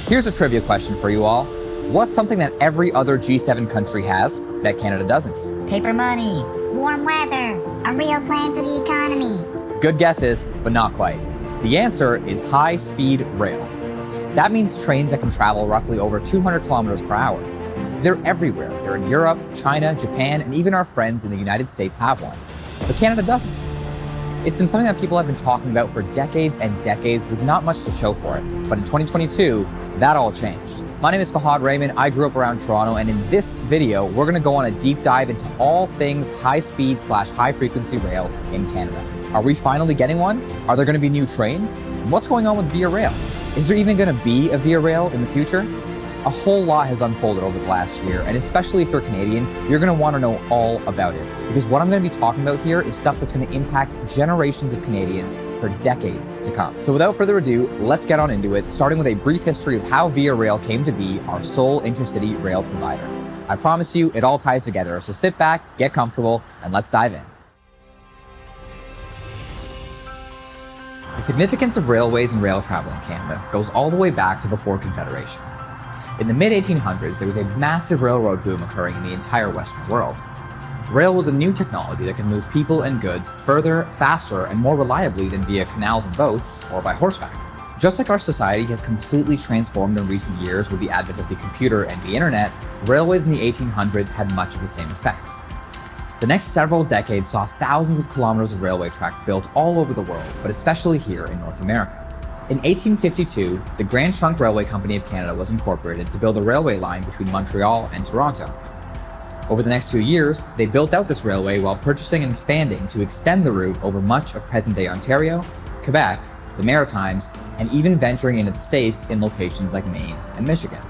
Here's a trivia question for you all. What's something that every other G7 country has that Canada doesn't? Paper money, warm weather, a real plan for the economy. Good guesses, but not quite. The answer is high-speed rail. That means trains that can travel roughly over 200 kilometers per hour. They're everywhere. They're in Europe, China, Japan, and even our friends in the United States have one. But Canada doesn't. It's been something that people have been talking about for decades and decades with not much to show for it. But in 2022, that all changed. My name is Fahad Raymond. I grew up around Toronto, and in this video, we're gonna go on a deep dive into all things high-speed/high-frequency rail in Canada. Are we finally getting one? Are there gonna be new trains? And what's going on with Via Rail? Is there even gonna be a Via Rail in the future? A whole lot has unfolded over the last year, and especially if you're Canadian, you're gonna wanna know all about it. Because what I'm gonna be talking about here is stuff that's gonna impact generations of Canadians for decades to come. So without further ado, let's get on into it, starting with a brief history of how Via Rail came to be our sole intercity rail provider. I promise you, it all ties together, so sit back, get comfortable, and let's dive in. The significance of railways and rail travel in Canada goes all the way back to before Confederation. In the mid-1800s, there was a massive railroad boom occurring in the entire Western world. Rail was a new technology that could move people and goods further, faster, and more reliably than via canals and boats or by horseback. Just like our society has completely transformed in recent years with the advent of the computer and the internet, railways in the 1800s had much of the same effect. The next several decades saw thousands of kilometers of railway tracks built all over the world, but especially here in North America. In 1852, the Grand Trunk Railway Company of Canada was incorporated to build a railway line between Montreal and Toronto. Over the next few years, they built out this railway while purchasing and expanding to extend the route over much of present-day Ontario, Quebec, the Maritimes, and even venturing into the States in locations like Maine and Michigan.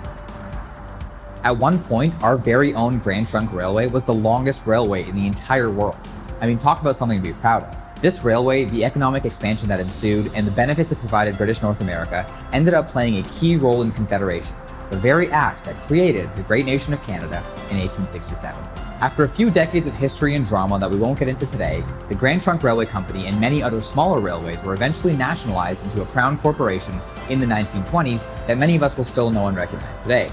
At one point, our very own Grand Trunk Railway was the longest railway in the entire world. I mean, talk about something to be proud of. This railway, the economic expansion that ensued, and the benefits it provided British North America ended up playing a key role in Confederation, the very act that created the great nation of Canada in 1867. After a few decades of history and drama that we won't get into today, the Grand Trunk Railway Company and many other smaller railways were eventually nationalized into a crown corporation in the 1920s that many of us will still know and recognize today.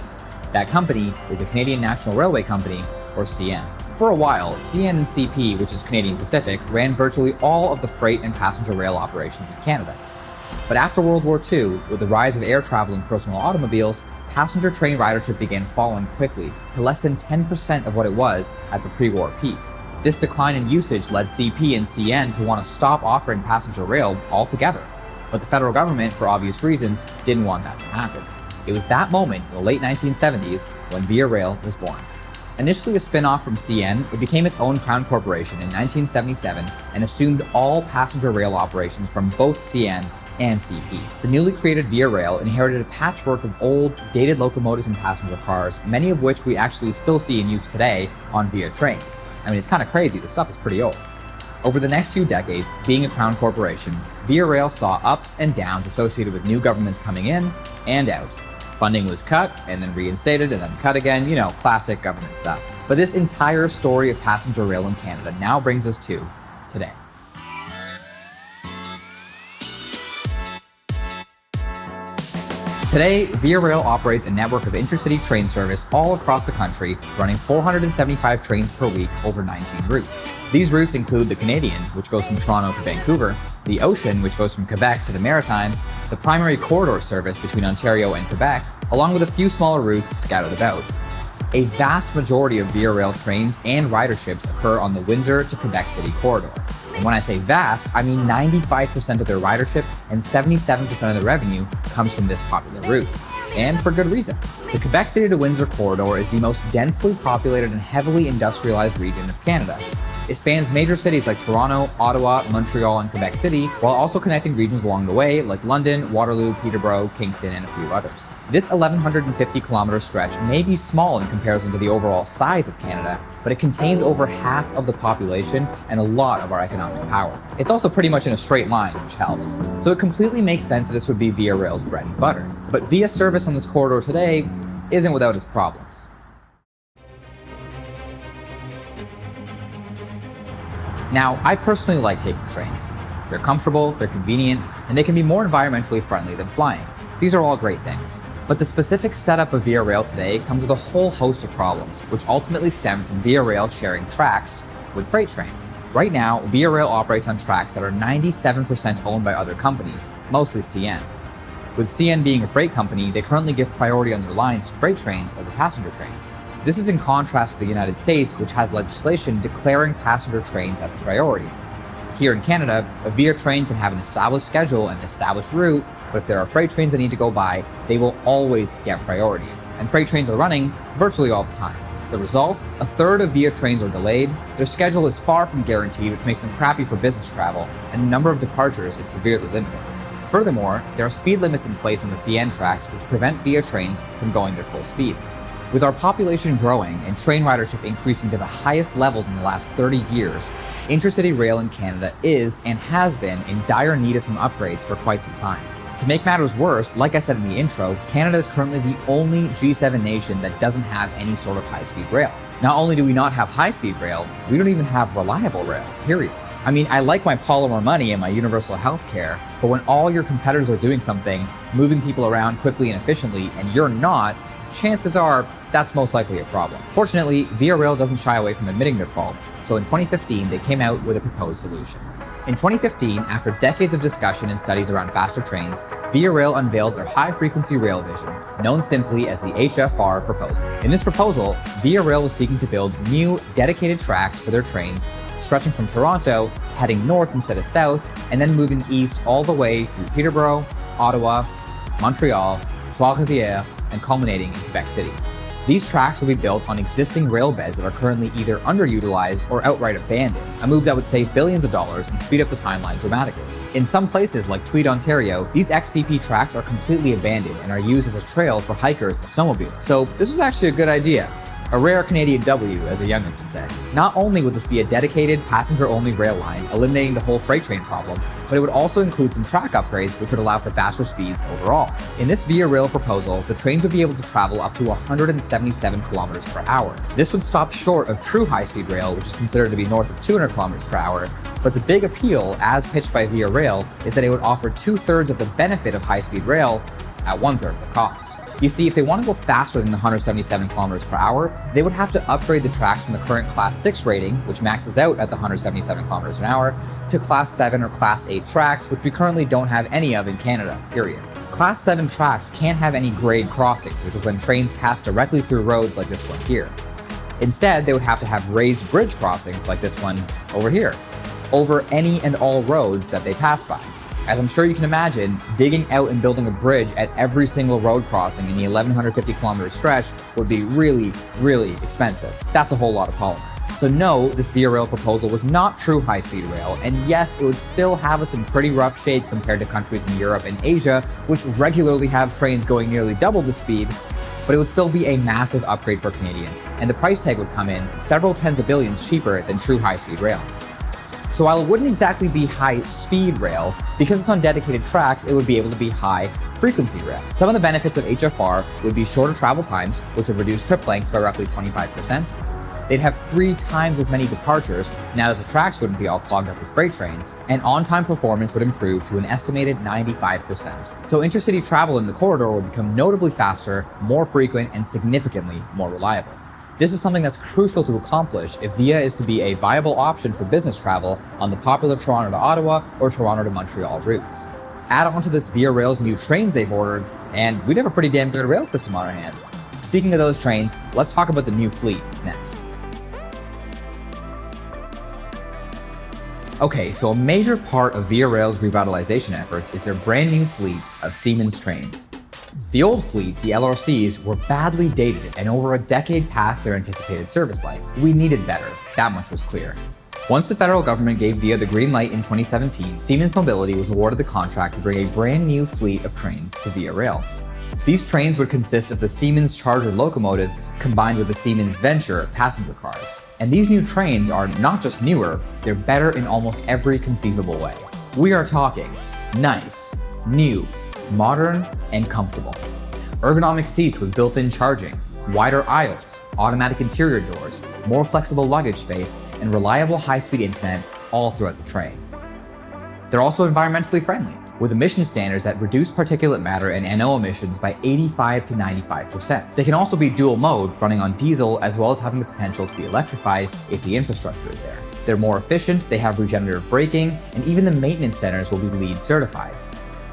That company is the Canadian National Railway Company, or CN. For a while, CN and CP, which is Canadian Pacific, ran virtually all of the freight and passenger rail operations in Canada. But after World War II, with the rise of air travel and personal automobiles, passenger train ridership began falling quickly to less than 10% of what it was at the pre-war peak. This decline in usage led CP and CN to want to stop offering passenger rail altogether. But the federal government, for obvious reasons, didn't want that to happen. It was that moment in the late 1970s when Via Rail was born. Initially a spin-off from CN, it became its own crown corporation in 1977 and assumed all passenger rail operations from both CN and CP. The newly created Via Rail inherited a patchwork of old, dated locomotives and passenger cars, many of which we actually still see in use today on Via trains. I mean, it's kind of crazy, the stuff is pretty old. Over the next few decades, being a crown corporation, Via Rail saw ups and downs associated with new governments coming in and out. Funding was cut, and then reinstated, and then cut again, classic government stuff. But this entire story of passenger rail in Canada now brings us to today. Today, Via Rail operates a network of intercity train service all across the country, running 475 trains per week over 19 routes. These routes include the Canadian, which goes from Toronto to Vancouver, the Ocean, which goes from Quebec to the Maritimes, the primary corridor service between Ontario and Quebec, along with a few smaller routes scattered about. A vast majority of Via Rail trains and riderships occur on the Windsor to Quebec City corridor. And when I say vast, I mean 95% of their ridership and 77% of the revenue comes from this popular route. And for good reason. The Quebec City to Windsor corridor is the most densely populated and heavily industrialized region of Canada. It spans major cities like Toronto, Ottawa, Montreal, and Quebec City, while also connecting regions along the way like London, Waterloo, Peterborough, Kingston, and a few others. This 1,150 kilometer stretch may be small in comparison to the overall size of Canada, but it contains over half of the population and a lot of our economic power. It's also pretty much in a straight line, which helps. So it completely makes sense that this would be Via Rail's bread and butter. But Via service on this corridor today isn't without its problems. Now, I personally like taking trains. They're comfortable, they're convenient, and they can be more environmentally friendly than flying. These are all great things. But the specific setup of Via Rail today comes with a whole host of problems, which ultimately stem from Via Rail sharing tracks with freight trains. Right now, Via Rail operates on tracks that are 97% owned by other companies, mostly CN. With CN being a freight company, they currently give priority on their lines to freight trains over passenger trains. This is in contrast to the United States, which has legislation declaring passenger trains as a priority. Here in Canada, a Via train can have an established schedule and an established route, but if there are freight trains that need to go by, they will always get priority. And freight trains are running virtually all the time. The result? A third of Via trains are delayed, their schedule is far from guaranteed, which makes them crappy for business travel, and the number of departures is severely limited. Furthermore, there are speed limits in place on the CN tracks which prevent Via trains from going their full speed. With our population growing and train ridership increasing to the highest levels in the last 30 years, intercity rail in Canada is and has been in dire need of some upgrades for quite some time. To make matters worse, like I said in the intro, Canada is currently the only G7 nation that doesn't have any sort of high-speed rail. Not only do we not have high-speed rail, we don't even have reliable rail, period. I mean, I like my polymer money and my universal health care, but when all your competitors are doing something, moving people around quickly and efficiently, and you're not, chances are that's most likely a problem. Fortunately, Via Rail doesn't shy away from admitting their faults, so in 2015 they came out with a proposed solution. In 2015, after decades of discussion and studies around faster trains, Via Rail unveiled their high-frequency rail vision, known simply as the HFR proposal. In this proposal, Via Rail was seeking to build new, dedicated tracks for their trains, stretching from Toronto, heading north instead of south, and then moving east all the way through Peterborough, Ottawa, Montreal, Trois-Rivières, and culminating in Quebec City. These tracks will be built on existing rail beds that are currently either underutilized or outright abandoned, a move that would save billions of dollars and speed up the timeline dramatically. In some places like Tweed, Ontario, these XCP tracks are completely abandoned and are used as a trail for hikers and snowmobilers. So this was actually a good idea. A rare Canadian W, as the youngins would say. Not only would this be a dedicated, passenger-only rail line, eliminating the whole freight train problem, but it would also include some track upgrades which would allow for faster speeds overall. In this Via Rail proposal, the trains would be able to travel up to 177 kilometers per hour. This would stop short of true high-speed rail, which is considered to be north of 200 kilometers per hour, but the big appeal, as pitched by Via Rail, is that it would offer 2/3 of the benefit of high-speed rail at 1/3 of the cost. You see, if they want to go faster than the 177 kilometers per hour, they would have to upgrade the tracks from the current Class 6 rating, which maxes out at the 177 kilometers an hour, to Class 7 or Class 8 tracks, which we currently don't have any of in Canada, period. Class 7 tracks can't have any grade crossings, which is when trains pass directly through roads like this one here. Instead, they would have to have raised bridge crossings like this one over here, over any and all roads that they pass by. As I'm sure you can imagine, digging out and building a bridge at every single road crossing in the 1150 kilometer stretch would be really, really expensive. That's a whole lot of polymer. So no, this Via Rail proposal was not true high-speed rail, and yes, it would still have us in pretty rough shape compared to countries in Europe and Asia, which regularly have trains going nearly double the speed, but it would still be a massive upgrade for Canadians, and the price tag would come in several tens of billions cheaper than true high-speed rail. So while it wouldn't exactly be high-speed rail, because it's on dedicated tracks, it would be able to be high-frequency rail. Some of the benefits of HFR would be shorter travel times, which would reduce trip lengths by roughly 25%. They'd have 3 times as many departures now that the tracks wouldn't be all clogged up with freight trains, and on-time performance would improve to an estimated 95%. So intercity travel in the corridor would become notably faster, more frequent, and significantly more reliable. This is something that's crucial to accomplish if Via is to be a viable option for business travel on the popular Toronto to Ottawa or Toronto to Montreal routes. Add on to this Via Rail's new trains they've ordered, and we'd have a pretty damn good rail system on our hands. Speaking of those trains, let's talk about the new fleet next. Okay, so a major part of Via Rail's revitalization efforts is their brand new fleet of Siemens trains. The old fleet, the LRCs, were badly dated and over a decade past their anticipated service life. We needed better, that much was clear. Once the federal government gave Via the green light in 2017, Siemens Mobility was awarded the contract to bring a brand new fleet of trains to Via Rail. These trains would consist of the Siemens Charger locomotive combined with the Siemens Venture passenger cars. And these new trains are not just newer, they're better in almost every conceivable way. We are talking nice, new, modern, and comfortable. Ergonomic seats with built-in charging, wider aisles, automatic interior doors, more flexible luggage space, and reliable high-speed internet all throughout the train. They're also environmentally friendly. with emission standards that reduce particulate matter and NO emissions by 85 to 95%. They can also be dual mode, running on diesel, as well as having the potential to be electrified if the infrastructure is there. They're more efficient, they have regenerative braking, and even the maintenance centers will be LEED certified.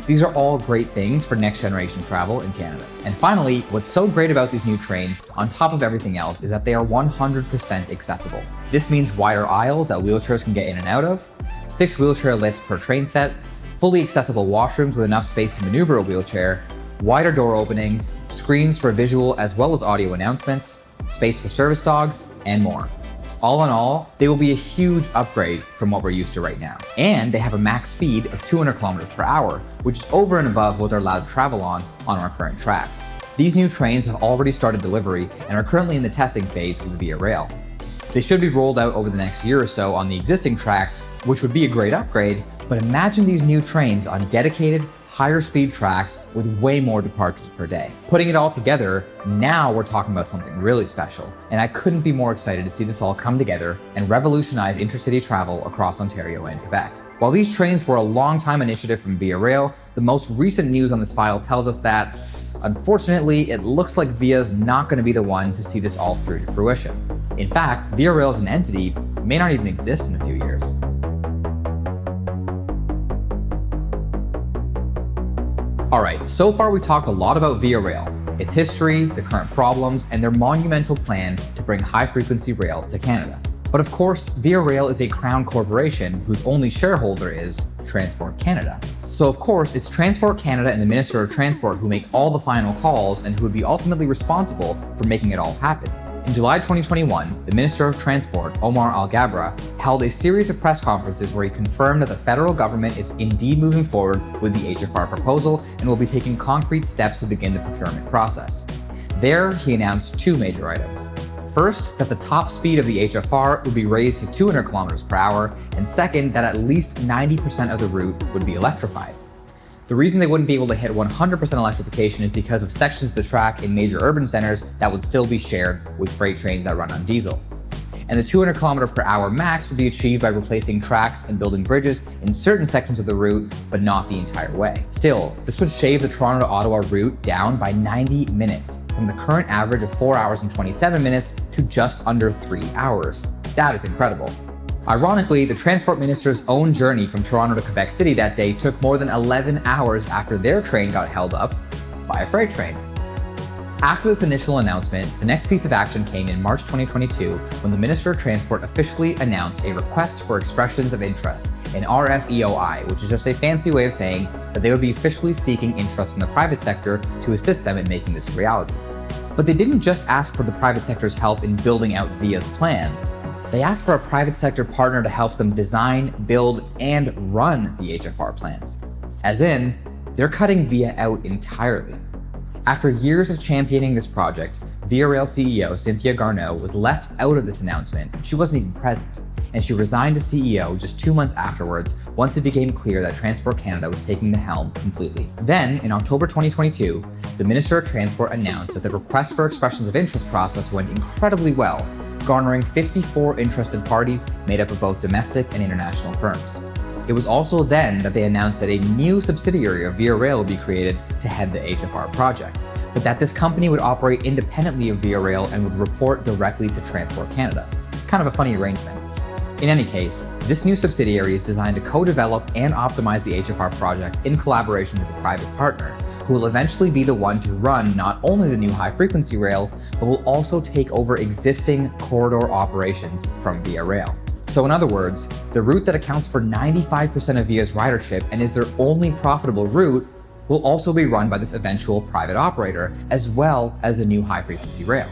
These are all great things for next generation travel in Canada. And finally, what's so great about these new trains, on top of everything else, is that they are 100% accessible. This means wider aisles that wheelchairs can get in and out of, 6 wheelchair lifts per train set, fully accessible washrooms with enough space to maneuver a wheelchair, wider door openings, screens for visual as well as audio announcements, space for service dogs, and more. All in all, they will be a huge upgrade from what we're used to right now. And they have a max speed of 200 kilometers per hour, which is over and above what they're allowed to travel on our current tracks. These new trains have already started delivery and are currently in the testing phase with Via Rail. They should be rolled out over the next year or so on the existing tracks, which would be a great upgrade, but imagine these new trains on dedicated, higher speed tracks with way more departures per day. Putting it all together, now we're talking about something really special, and I couldn't be more excited to see this all come together and revolutionize intercity travel across Ontario and Quebec. While these trains were a long-time initiative from Via Rail, the most recent news on this file tells us that, unfortunately, it looks like Via's not going to be the one to see this all through to fruition. In fact, Via Rail as an entity may not even exist in a few years. Alright, so far we talked a lot about Via Rail, its history, the current problems, and their monumental plan to bring high-frequency rail to Canada. But of course, Via Rail is a crown corporation whose only shareholder is Transport Canada. So of course, it's Transport Canada and the Minister of Transport who make all the final calls and who would be ultimately responsible for making it all happen. In July 2021, the Minister of Transport, Omar Al-Gabra, held a series of press conferences where he confirmed that the federal government is indeed moving forward with the HFR proposal and will be taking concrete steps to begin the procurement process. There, he announced 2 major items. First, that the top speed of the HFR would be raised to 200 kilometers per hour, and second, that at least 90% of the route would be electrified. The reason they wouldn't be able to hit 100% electrification is because of sections of the track in major urban centers that would still be shared with freight trains that run on diesel. And the 200 km per hour max would be achieved by replacing tracks and building bridges in certain sections of the route, but not the entire way. Still, this would shave the Toronto to Ottawa route down by 90 minutes, from the current average of 4 hours and 27 minutes to just under 3 hours. That is incredible. Ironically, the Transport Minister's own journey from Toronto to Quebec City that day took more than 11 hours after their train got held up by a freight train. After this initial announcement, the next piece of action came in March 2022 when the Minister of Transport officially announced a request for expressions of interest, an RFEOI, which is just a fancy way of saying that they would be officially seeking interest from the private sector to assist them in making this a reality. But they didn't just ask for the private sector's help in building out Via's plans. They asked for a private sector partner to help them design, build, and run the HFR plans. As in, they're cutting Via out entirely. After years of championing this project, Via Rail CEO Cynthia Garneau was left out of this announcement. She wasn't even present, and she resigned as CEO just 2 months afterwards once it became clear that Transport Canada was taking the helm completely. Then, in October 2022, the Minister of Transport announced that the request for expressions of interest process went incredibly well, garnering 54 interested parties made up of both domestic and international firms. It was also then that they announced that a new subsidiary of Via Rail would be created to head the HFR project, but that this company would operate independently of Via Rail and would report directly to Transport Canada. It's kind of a funny arrangement. In any case, this new subsidiary is designed to co-develop and optimize the HFR project in collaboration with a private partner, who will eventually be the one to run not only the new high-frequency rail, but will also take over existing corridor operations from Via Rail. So in other words, the route that accounts for 95% of Via's ridership and is their only profitable route will also be run by this eventual private operator, as well as the new high-frequency rail.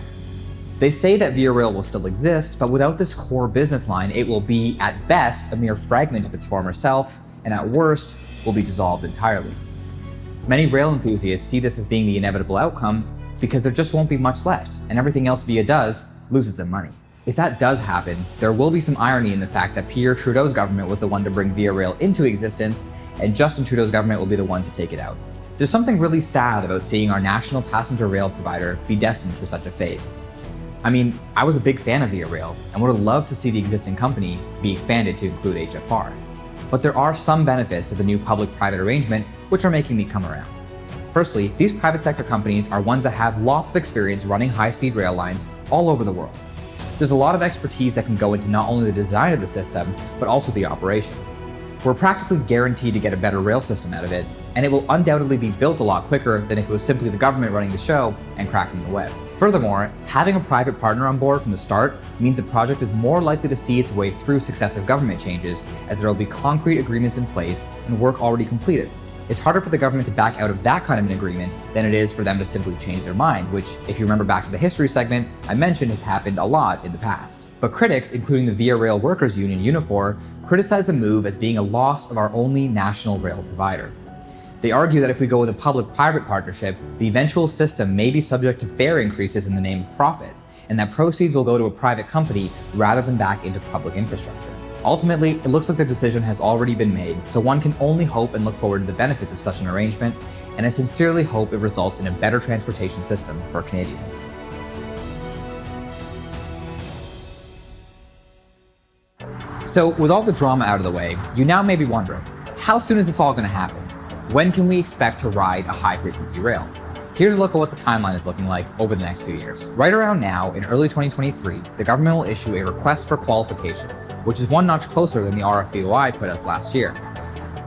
They say that Via Rail will still exist, but without this core business line, it will be, at best, a mere fragment of its former self, and at worst, will be dissolved entirely. Many rail enthusiasts see this as being the inevitable outcome because there just won't be much left, and everything else Via does loses them money. If that does happen, there will be some irony in the fact that Pierre Trudeau's government was the one to bring Via Rail into existence, and Justin Trudeau's government will be the one to take it out. There's something really sad about seeing our national passenger rail provider be destined for such a fate. I mean, I was a big fan of Via Rail and would have loved to see the existing company be expanded to include HFR. But there are some benefits to the new public-private arrangement which are making me come around. Firstly, these private sector companies are ones that have lots of experience running high-speed rail lines all over the world. There's a lot of expertise that can go into not only the design of the system, but also the operation. We're practically guaranteed to get a better rail system out of it, and it will undoubtedly be built a lot quicker than if it was simply the government running the show and cracking the whip. Furthermore, having a private partner on board from the start means the project is more likely to see its way through successive government changes, as there will be concrete agreements in place and work already completed. It's harder for the government to back out of that kind of an agreement than it is for them to simply change their mind, which, if you remember back to the history segment I mentioned, has happened a lot in the past. But critics, including the Via Rail Workers Union Unifor, criticize the move as being a loss of our only national rail provider. They argue that if we go with a public-private partnership, the eventual system may be subject to fare increases in the name of profit, and that proceeds will go to a private company rather than back into public infrastructure. Ultimately, it looks like the decision has already been made, so one can only hope and look forward to the benefits of such an arrangement, and I sincerely hope it results in a better transportation system for Canadians. So, with all the drama out of the way, you now may be wondering, how soon is this all going to happen? When can we expect to ride a high-frequency rail? Here's a look at what the timeline is looking like over the next few years. Right around now, in early 2023, the government will issue a request for qualifications, which is one notch closer than the RFVOI put us last year.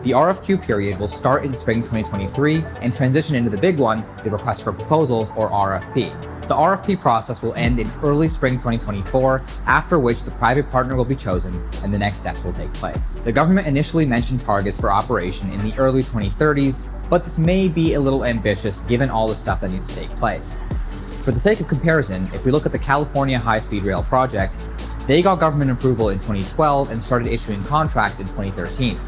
The RFQ period will start in spring 2023 and transition into the big one, the request for proposals, or RFP. The RFP process will end in early spring 2024, after which the private partner will be chosen and the next steps will take place. The government initially mentioned targets for operation in the early 2030s, but this may be a little ambitious given all the stuff that needs to take place. For the sake of comparison, if we look at the California High-Speed Rail project, they got government approval in 2012 and started issuing contracts in 2013.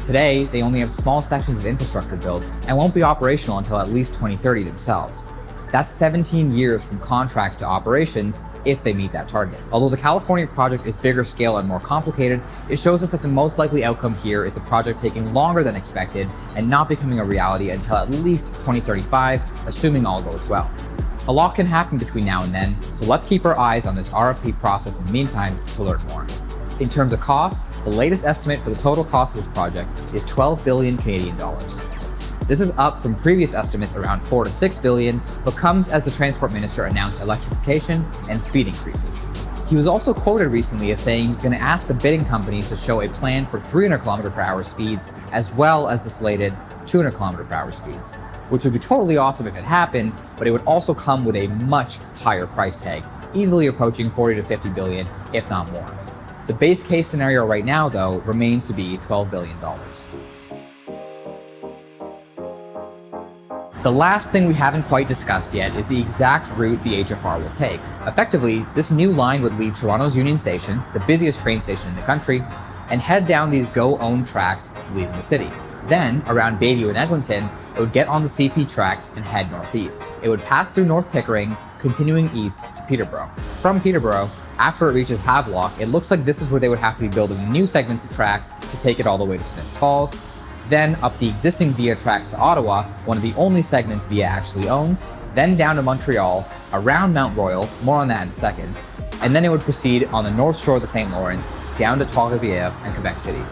Today, they only have small sections of infrastructure built and won't be operational until at least 2030 themselves. That's 17 years from contracts to operations if they meet that target. Although the California project is bigger scale and more complicated, it shows us that the most likely outcome here is the project taking longer than expected and not becoming a reality until at least 2035, assuming all goes well. A lot can happen between now and then, so let's keep our eyes on this RFP process in the meantime to learn more. In terms of costs, the latest estimate for the total cost of this project is 12 billion Canadian dollars. This is up from previous estimates around 4 to 6 billion, but comes as the Transport Minister announced electrification and speed increases. He was also quoted recently as saying he's going to ask the bidding companies to show a plan for 300 km/h speeds as well as the slated 200 km/h speeds, which would be totally awesome if it happened, but it would also come with a much higher price tag, easily approaching 40 to 50 billion, if not more. The base case scenario right now, though, remains to be $12 billion. The last thing we haven't quite discussed yet is the exact route the HFR will take. Effectively, this new line would leave Toronto's Union Station, the busiest train station in the country, and head down these go-owned tracks leaving the city. Then, around Bayview and Eglinton, it would get on the CP tracks and head northeast. It would pass through North Pickering, continuing east to Peterborough. From Peterborough, after it reaches Havelock, it looks like this is where they would have to be building new segments of tracks to take it all the way to Smiths Falls. Then up the existing Via tracks to Ottawa, one of the only segments Via actually owns, then down to Montreal, around Mount Royal, more on that in a second, and then it would proceed on the north shore of the St. Lawrence, down to Trois-Rivières and Quebec City.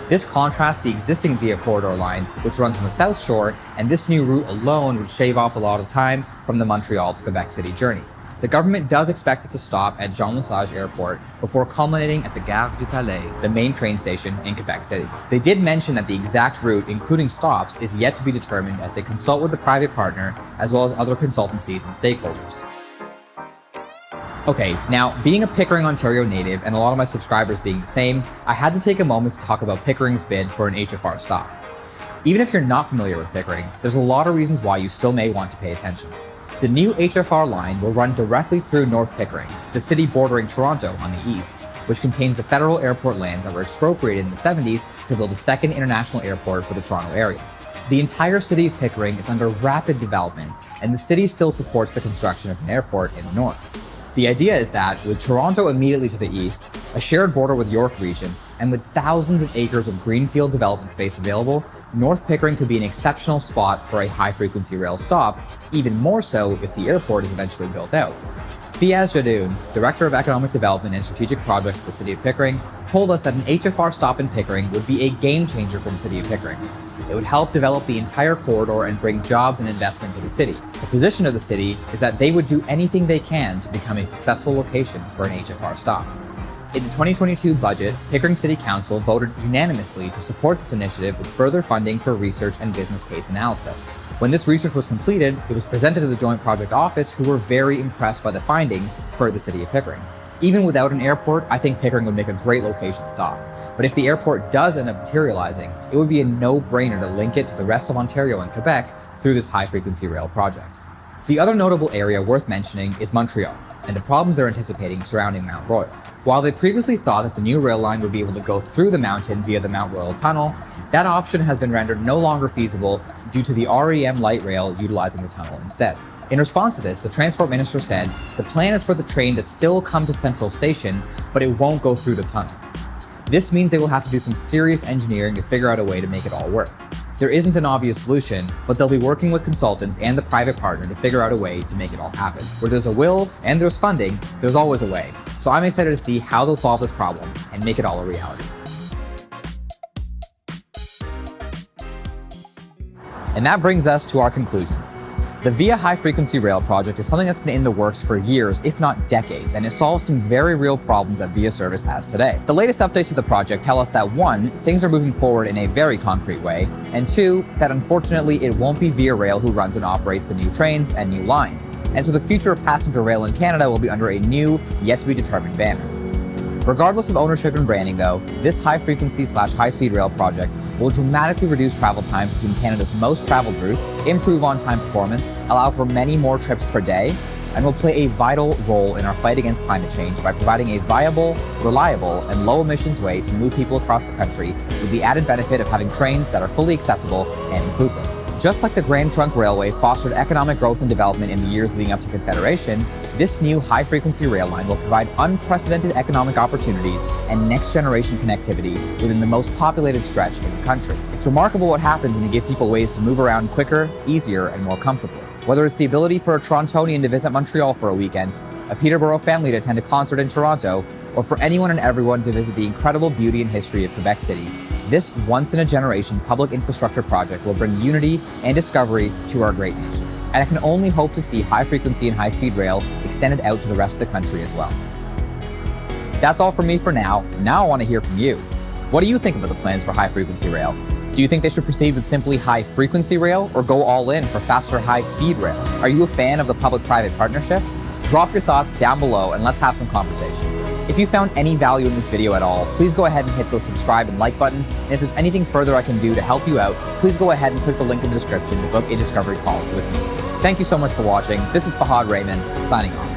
This contrasts the existing Via corridor line, which runs on the south shore, and this new route alone would shave off a lot of time from the Montreal to Quebec City journey. The government does expect it to stop at Jean-Lesage Airport before culminating at the Gare du Palais, the main train station in Quebec City. They did mention that the exact route, including stops, is yet to be determined as they consult with the private partner as well as other consultancies and stakeholders. Okay, now being a Pickering, Ontario native and a lot of my subscribers being the same, I had to take a moment to talk about Pickering's bid for an HFR stop. Even if you're not familiar with Pickering, there's a lot of reasons why you still may want to pay attention. The new HFR line will run directly through North Pickering, the city bordering Toronto on the east, which contains the federal airport lands that were expropriated in the 70s to build a second international airport for the Toronto area. The entire city of Pickering is under rapid development, and the city still supports the construction of an airport in the north. The idea is that, with Toronto immediately to the east, a shared border with York region, and with thousands of acres of greenfield development space available, North Pickering could be an exceptional spot for a high-frequency rail stop, even more so if the airport is eventually built out. Fiaz Jadoun, Director of Economic Development and Strategic Projects at the City of Pickering, told us that an HFR stop in Pickering would be a game changer for the city of Pickering. It would help develop the entire corridor and bring jobs and investment to the city. The position of the city is that they would do anything they can to become a successful location for an HFR stop. In the 2022 budget, Pickering City Council voted unanimously to support this initiative with further funding for research and business case analysis. When this research was completed, it was presented to the Joint Project Office, who were very impressed by the findings for the city of Pickering. Even without an airport, I think Pickering would make a great location stop. But if the airport does end up materializing, it would be a no-brainer to link it to the rest of Ontario and Quebec through this high-frequency rail project. The other notable area worth mentioning is Montreal, and the problems they're anticipating surrounding Mount Royal. While they previously thought that the new rail line would be able to go through the mountain via the Mount Royal tunnel, that option has been rendered no longer feasible due to the REM light rail utilizing the tunnel instead. In response to this, the Transport Minister said the plan is for the train to still come to Central Station, but it won't go through the tunnel. This means they will have to do some serious engineering to figure out a way to make it all work. There isn't an obvious solution, but they'll be working with consultants and the private partner to figure out a way to make it all happen. Where there's a will and there's funding, there's always a way. So I'm excited to see how they'll solve this problem and make it all a reality. And that brings us to our conclusion. The Via High Frequency Rail project is something that's been in the works for years, if not decades, and it solves some very real problems that Via service has today. The latest updates to the project tell us that 1, things are moving forward in a very concrete way, and 2, that unfortunately it won't be Via Rail who runs and operates the new trains and new line. And so the future of passenger rail in Canada will be under a new, yet to be determined banner. Regardless of ownership and branding though, this high-frequency/high-speed rail project will dramatically reduce travel time between Canada's most traveled routes, improve on-time performance, allow for many more trips per day, and will play a vital role in our fight against climate change by providing a viable, reliable, and low-emissions way to move people across the country with the added benefit of having trains that are fully accessible and inclusive. Just like the Grand Trunk Railway fostered economic growth and development in the years leading up to Confederation, this new high-frequency rail line will provide unprecedented economic opportunities and next-generation connectivity within the most populated stretch in the country. It's remarkable what happens when you give people ways to move around quicker, easier, and more comfortably. Whether it's the ability for a Torontonian to visit Montreal for a weekend, a Peterborough family to attend a concert in Toronto, or for anyone and everyone to visit the incredible beauty and history of Quebec City, this once-in-a-generation public infrastructure project will bring unity and discovery to our great nation. And I can only hope to see high-frequency and high-speed rail extended out to the rest of the country as well. That's all from me for now. Now I want to hear from you. What do you think about the plans for high-frequency rail? Do you think they should proceed with simply high-frequency rail or go all in for faster high-speed rail? Are you a fan of the public-private partnership? Drop your thoughts down below and let's have some conversations. If you found any value in this video at all, please go ahead and hit those subscribe and like buttons. And if there's anything further I can do to help you out, please go ahead and click the link in the description to book a discovery call with me. Thank you so much for watching. This is Fahad Raymond, signing off.